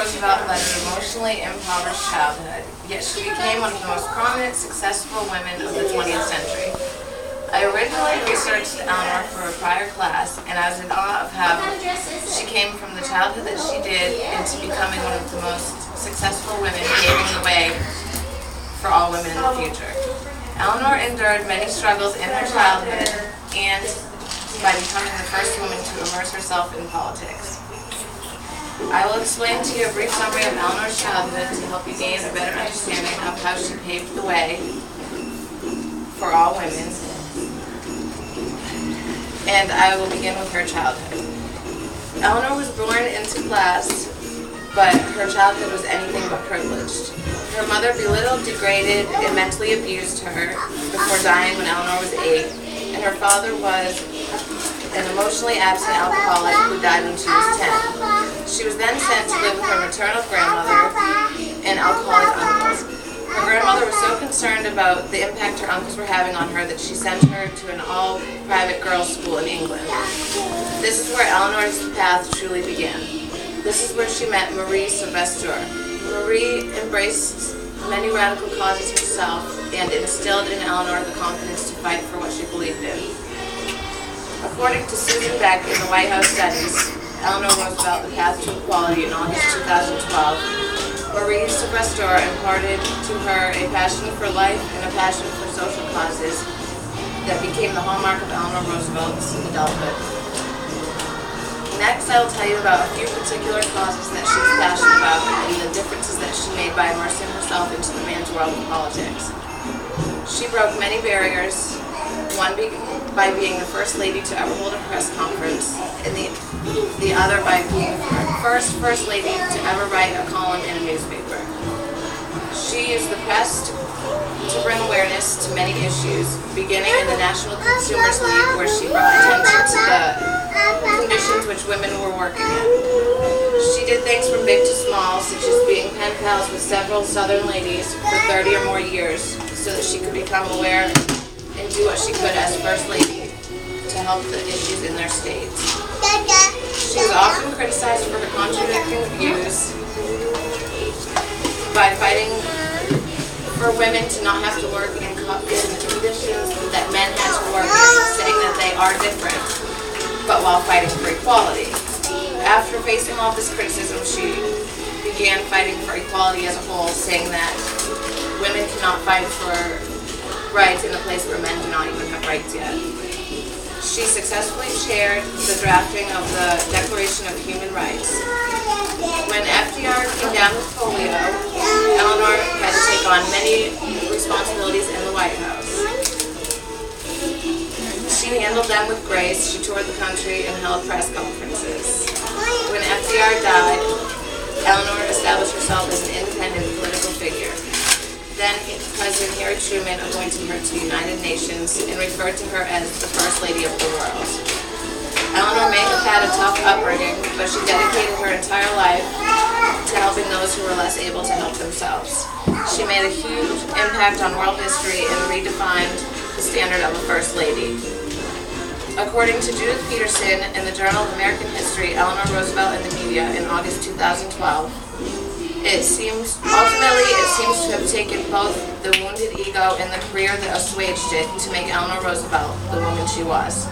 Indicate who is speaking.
Speaker 1: Roosevelt led an emotionally impoverished childhood, yet she became one of the most prominent, successful women of the 20th century. I originally researched Eleanor for a prior class, and I was in awe of how she came from the childhood that she did into becoming one of the most successful women, paving the way for all women in the future. Eleanor endured many struggles in her childhood and by becoming the first woman to immerse herself in politics. I will explain to you a brief summary of Eleanor's childhood to help you gain a better understanding of how she paved the way for all women. And I will begin with her childhood. Eleanor was born into class, but her childhood was anything but privileged. Her mother belittled, degraded, and mentally abused her before dying when Eleanor was 8, and her father was an emotionally absent alcoholic who died when she was 10. She was then sent to live with her maternal grandmother and alcoholic uncles. Her grandmother was so concerned about the impact her uncles were having on her that she sent her to an all-private girls' school in England. This is where Eleanor's path truly began. This is where she met Marie Sylvestre. Marie embraced many radical causes herself and instilled in Eleanor the confidence to fight for what she believed in. According to Susan Beck in the White House Studies, Eleanor Roosevelt, The Path to Equality in August 2012, Marie Sylvestre imparted to her a passion for life and a passion for social causes that became the hallmark of Eleanor Roosevelt's adulthood. Next, I will tell you about a few particular causes that she was passionate about and the differences that she made by immersing herself into the man's world of politics. She broke many barriers, one by being the first lady to ever hold a press conference, and the other by being the first lady to ever write a column in a newspaper. She used the press to bring awareness to many issues, beginning in the National Consumers League, where she brought attention to the conditions which women were working in. She did things from big to small, such as being pen pals with several Southern ladies for 30 or more years, so that she could become aware and do what she could as First Lady to help the issues in their states. She was often criticized for her contradicting views by fighting for women to not have to work in conditions that men had to work in, saying that they are different, but while fighting for equality. After facing all this criticism, she began fighting for equality as a whole, saying that women cannot fight for rights in a place where men do not even have rights yet. She successfully chaired the drafting of the Declaration of Human Rights. When FDR came down with polio, Eleanor had to take on many responsibilities in the White House. She handled them with grace. She toured the country and held press conferences. When FDR died, Eleanor established herself as an independent political figure. Then President Harry Truman appointed her to the United Nations and referred to her as the First Lady of the World. Eleanor may have had a tough upbringing, but she dedicated her entire life to helping those who were less able to help themselves. She made a huge impact on world history and redefined the standard of a First Lady. According to Judith Peterson in the Journal of American History, Eleanor Roosevelt and the Media in August 2012, it seems to have taken both the wounded ego and the career that assuaged it to make Eleanor Roosevelt the woman she was.